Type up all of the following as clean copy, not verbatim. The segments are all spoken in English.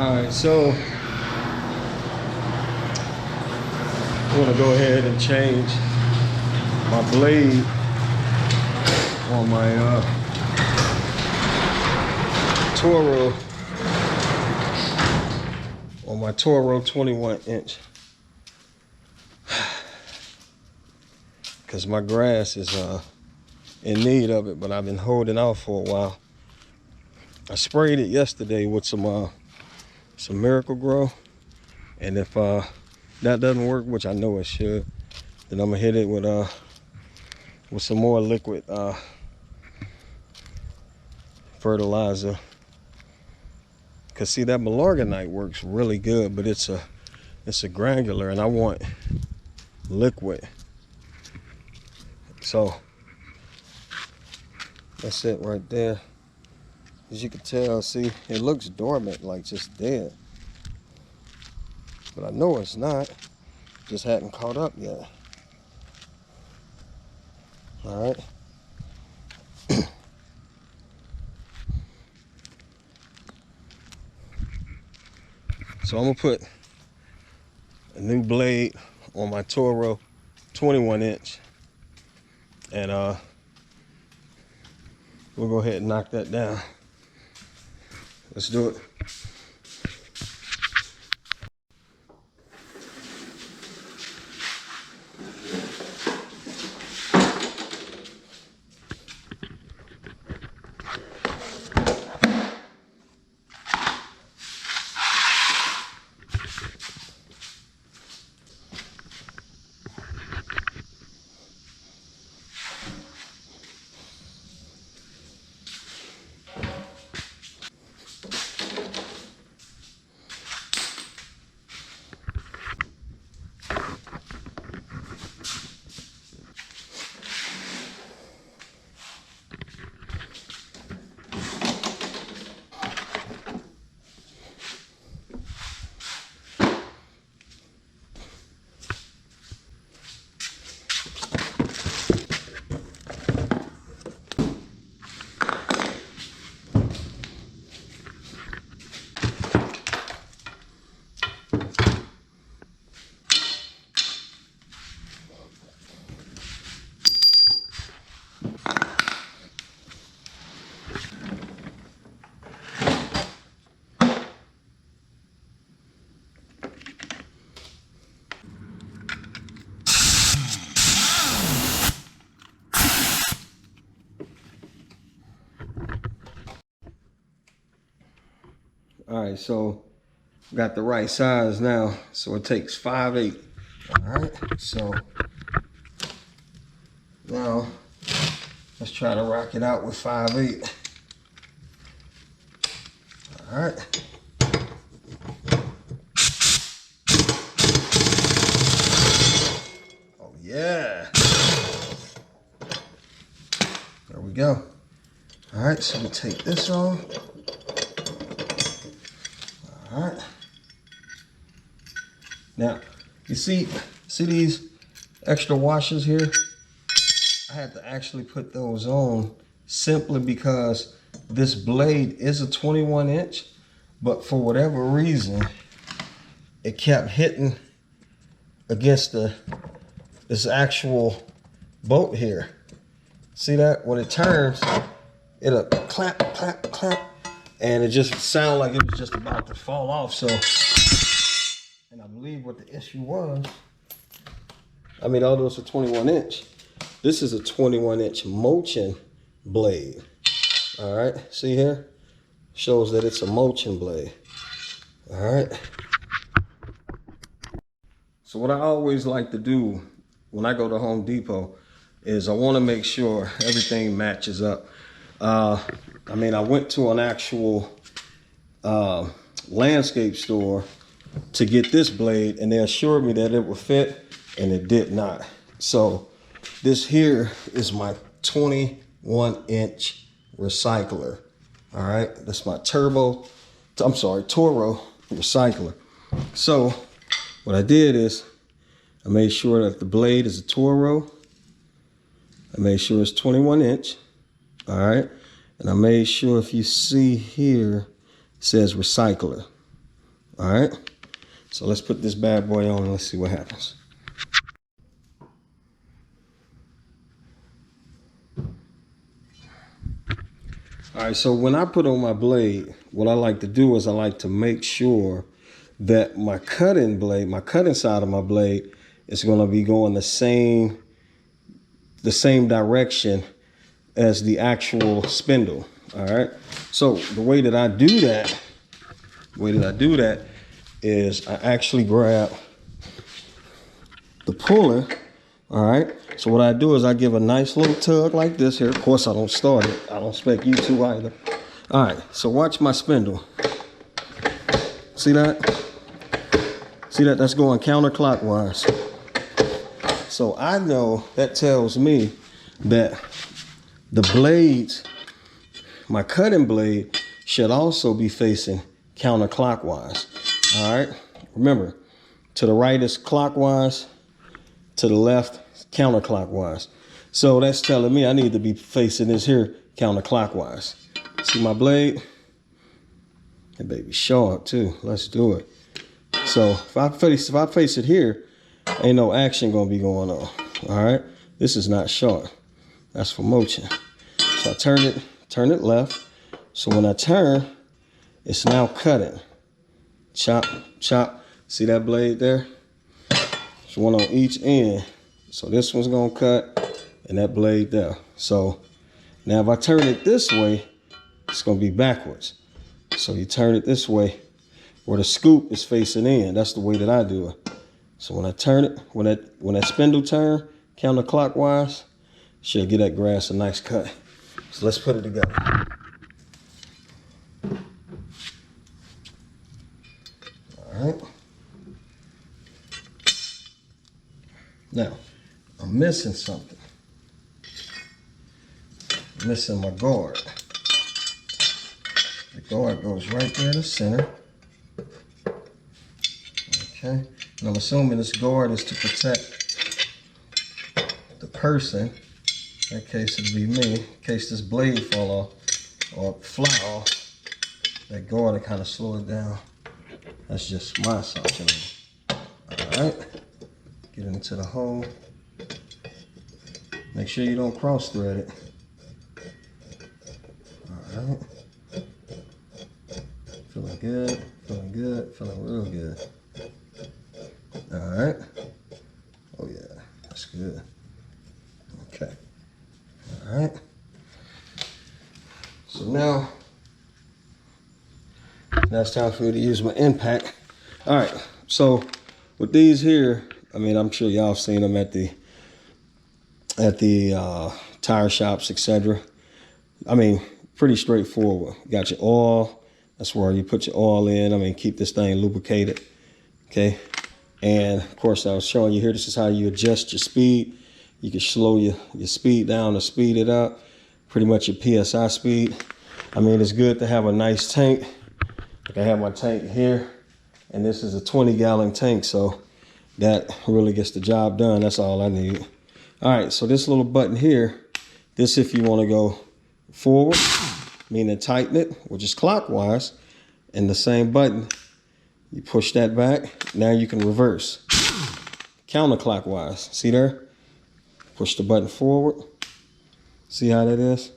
Alright, so I'm gonna go ahead and change my blade on my TORO, on my TORO 21 inch, because my grass is in need of it, but I've been holding out for a while. I sprayed it yesterday with some Miracle Grow, and if that doesn't work, which I know it should, then I'm gonna hit it with some more liquid fertilizer. Cause see, that Milorganite works really good, but it's a granular, and I want liquid. So that's it right there. As you can tell, see, it looks dormant, like just dead. But I know it's not. Just hadn't caught up yet. All right. So I'm gonna put a new blade on my TORO 21 inch, and we'll go ahead and knock that down. Let's do it. All right, so got the right size now. So it takes 5/8. All right, so now let's try to rock it out with 5/8. All right. Oh yeah. There we go. All right, so we take this off. All right. Now, you see these extra washers here? I had to actually put those on simply because this blade is a 21 inch, but for whatever reason, it kept hitting against this actual bolt here. See that? When it turns, it'll clap, clap, clap, and it just sounded like it was just about to fall off. So, and I believe what the issue was, I mean, although it's a 21 inch, this is a 21 inch mulching blade. All right, see here? Shows that it's a mulching blade. All right. So what I always like to do when I go to Home Depot is I want to make sure everything matches up. I mean, I went to an actual landscape store to get this blade, and they assured me that it would fit, and it did not. So this here is my 21 inch recycler. All right, that's my TORO recycler. So what I did is I made sure that the blade is a TORO. I made sure it's 21 inch. All right. And I made sure, if you see here, it says recycler. All right. So let's put this bad boy on and let's see what happens. All right, so when I put on my blade, what I like to do is I like to make sure that my cutting blade, my cutting side of my blade is going to be going the same direction as the actual spindle. All right. So the way that I do that, is I actually grab the puller. All right. So what I do is I give a nice little tug like this here. Of course, I don't start it. I don't expect you to either. All right. So watch my spindle. See that? See that? That's going counterclockwise. So I know that tells me that the blades, my cutting blade, should also be facing counterclockwise. All right. Remember, to the right is clockwise, to the left counterclockwise. So that's telling me I need to be facing this here counterclockwise. See my blade? That baby sharp too. Let's do it. So if I face it here, ain't no action gonna be going on. All right. This is not sharp. That's for mulching. So I turn it left. So when I turn, it's now cutting. Chop, chop. See that blade there? There's one on each end. So this one's gonna cut and that blade there. So now if I turn it this way, it's gonna be backwards. So you turn it this way where the scoop is facing in. That's the way that I do it. So when I turn it, when that spindle turn counterclockwise, should give that grass a nice cut. So let's put it together. All right. Now, I'm missing something. I'm missing my guard. The guard goes right there in the center. Okay. And I'm assuming this guard is to protect the person. In that case, it'll be me. In case this blade fall off or fly off, that guard will kind of slow it down. That's just my assumption. All right. Get into the hole. Make sure you don't cross thread it. All right. Feeling good, feeling good, feeling real good. All right. Oh yeah, that's good. Okay. All right. So now it's time for me to use my impact. All right. So with these here, I mean, I'm sure y'all have seen them at the tire shops, etc. I mean, pretty straightforward. You got your oil. That's where you put your oil in. I mean, keep this thing lubricated. Okay. And of course, I was showing you here, this is how you adjust your speed. You can slow your speed down or speed it up. Pretty much your PSI speed. I mean, it's good to have a nice tank. Like I have my tank here, and this is a 20-gallon tank, so that really gets the job done. That's all I need. All right, so this little button here, this if you want to go forward, meaning tighten it, which is clockwise, and the same button, you push that back. Now you can reverse, counterclockwise. See there? Push the button forward. See how that is?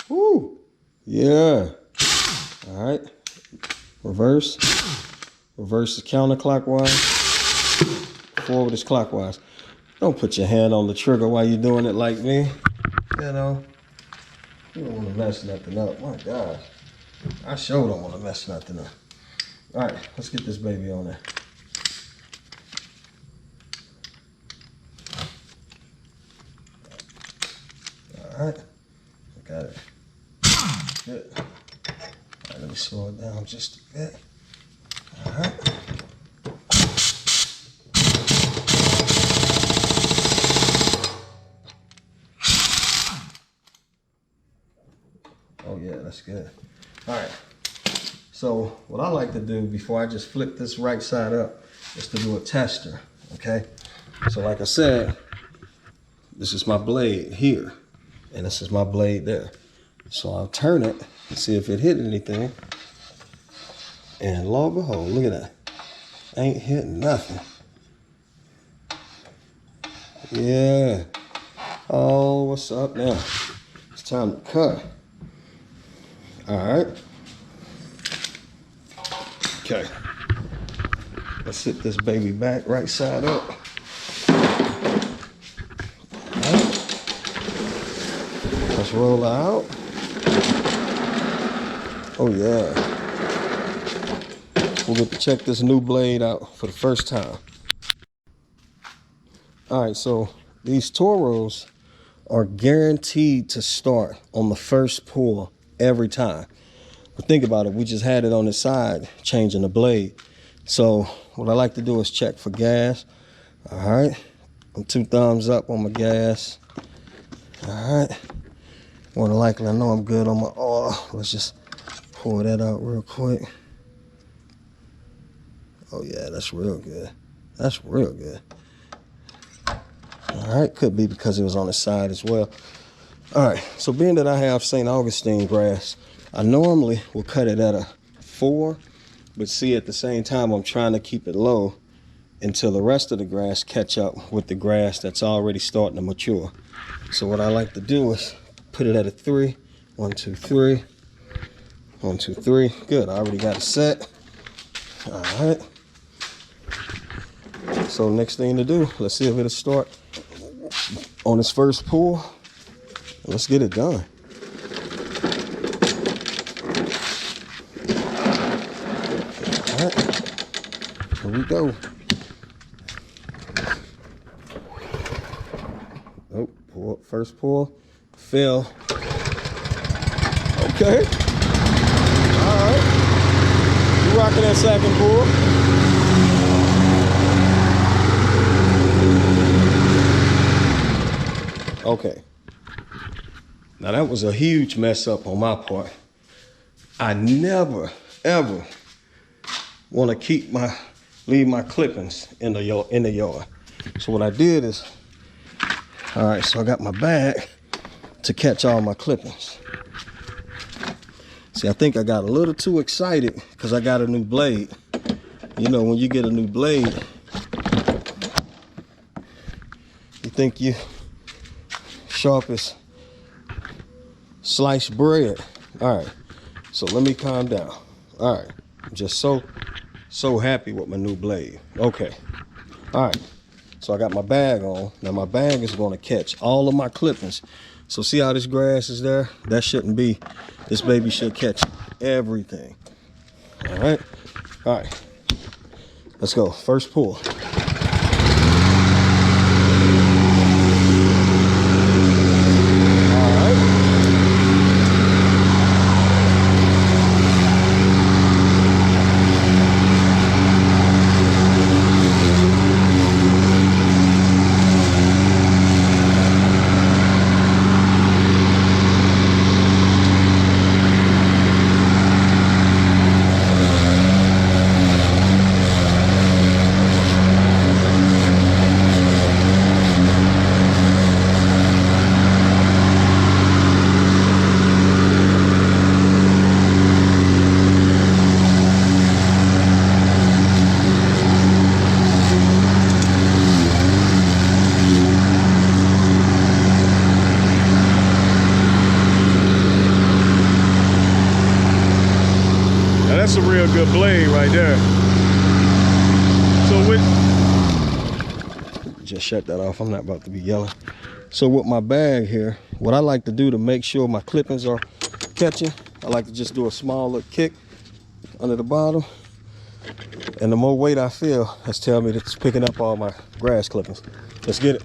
Woo! Yeah. All right. Reverse. Reverse is counterclockwise. Forward is clockwise. Don't put your hand on the trigger while you're doing it like me. You know, you don't want to mess nothing up. My gosh. I sure don't want to mess nothing up. All right, let's get this baby on there. All right, got it. Good. All right, let me slow it down just a bit. All right. Oh yeah, that's good. All right. So what I like to do before I just flip this right side up is to do a tester, okay? So like I said, this is my blade here, and this is my blade there. So I'll turn it and see if it hit anything. And lo and behold, look at that. Ain't hitting nothing. Yeah. Oh, what's up now? It's time to cut. All right. Okay. Let's sit this baby back right side up. All right. Let's roll her out. Oh yeah. We'll get to check this new blade out for the first time. All right, so these Toros are guaranteed to start on the first pull every time. But think about it, we just had it on the side, changing the blade. So what I like to do is check for gas. All right, I'm 2 thumbs up on my gas. All right, more than likely I know I'm good on my oil. Let's just pour that out real quick. Oh yeah, that's real good. That's real good. All right, could be because it was on the side as well. All right, so being that I have St. Augustine grass, I normally will cut it at a 4, but see, at the same time, I'm trying to keep it low until the rest of the grass catch up with the grass that's already starting to mature. So what I like to do is put it at a 3. 1, 2, 3. 1, 2, 3. Good, I already got it set. All right. So next thing to do, let's see if it'll start on its first pull. Let's get it done. All right, here we go. Oh, pull, first pull, fail. Okay. All right. You rocking that second pull. Okay. Now that was a huge mess up on my part. I never, ever want to leave my clippings in the yard. So what I did is, all right, so I got my bag to catch all my clippings. See, I think I got a little too excited because I got a new blade. You know, when you get a new blade, you think you sharp as sliced bread. All right, so let me calm down. All right, I'm just so happy with my new blade. Okay, all right, so I got my bag on. Now my bag is going to catch all of my clippings. So see how this grass is there? That shouldn't be. This baby should catch everything. All right, let's go. First pull. That's a real good blade right there. So just shut that off. I'm not about to be yelling. So with my bag here, what I like to do to make sure my clippings are catching, I like to just do a small little kick under the bottom. And the more weight I feel, that's telling me that it's picking up all my grass clippings. Let's get it.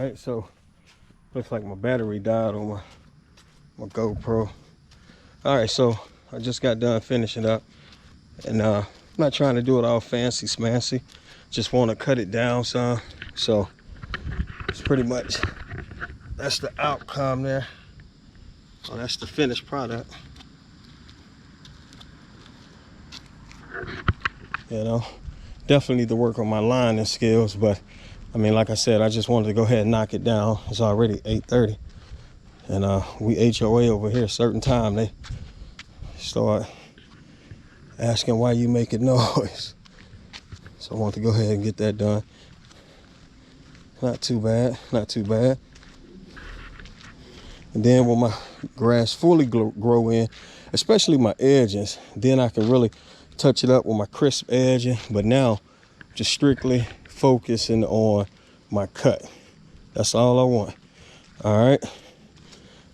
right, so looks like my battery died on my GoPro. All right, so I just got done finishing up, and I'm not trying to do it all fancy smancy. Just want to cut it down some. So it's pretty much, that's the outcome there. So that's the finished product. You know, definitely need to work on my lining skills, but I mean, like I said, I just wanted to go ahead and knock it down. It's already 8:30, and we HOA over here. Certain time they start asking why you making noise. So I want to go ahead and get that done. Not too bad, not too bad. And then when my grass fully grow in, especially my edges, then I can really touch it up with my crisp edging. But now, just strictly focusing on my cut. That's all I want. All right.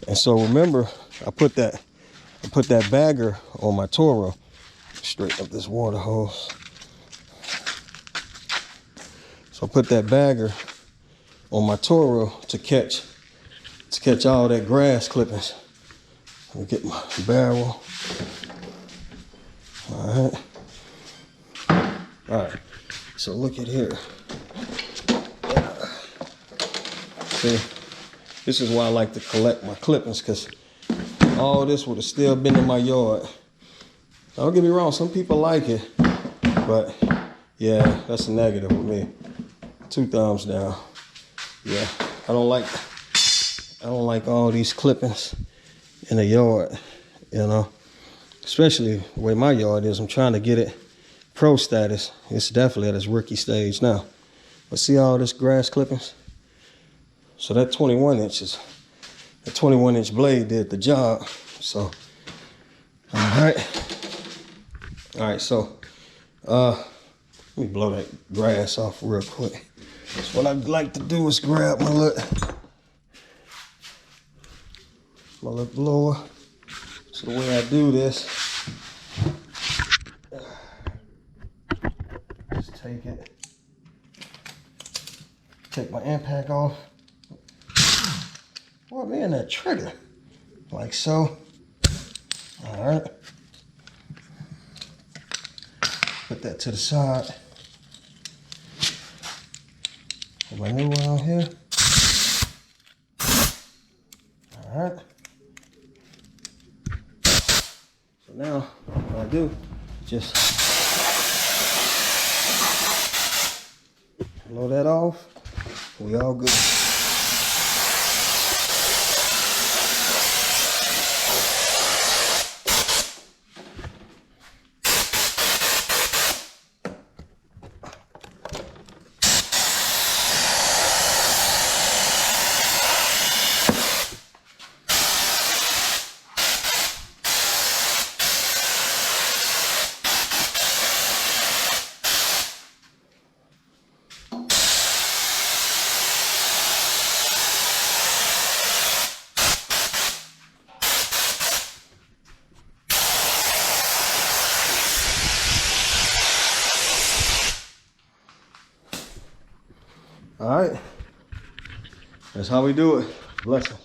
And so remember, I put that bagger on my TORO. Straighten up this water hose. So I put that bagger on my TORO to catch all that grass clippings. Let me get my barrel. All right. So look at here. See, this is why I like to collect my clippings, because all this would have still been in my yard. Don't get me wrong, some people like it, but yeah, that's a negative with me. 2 thumbs down. Yeah, I don't like all these clippings in the yard, you know. Especially the way my yard is. I'm trying to get it pro status. It's definitely at its rookie stage now. But see all this grass clippings? So that 21-inch blade did the job. So, all right, so let me blow that grass off real quick. So what I'd like to do is grab my little blower. So the way I do this, just take my impact off. Boy, man, that trigger, like so. All right. Put that to the side. Put my new one on here. All right. So now what I do, just blow that off. We all good. All right, that's how we do it. Blessings.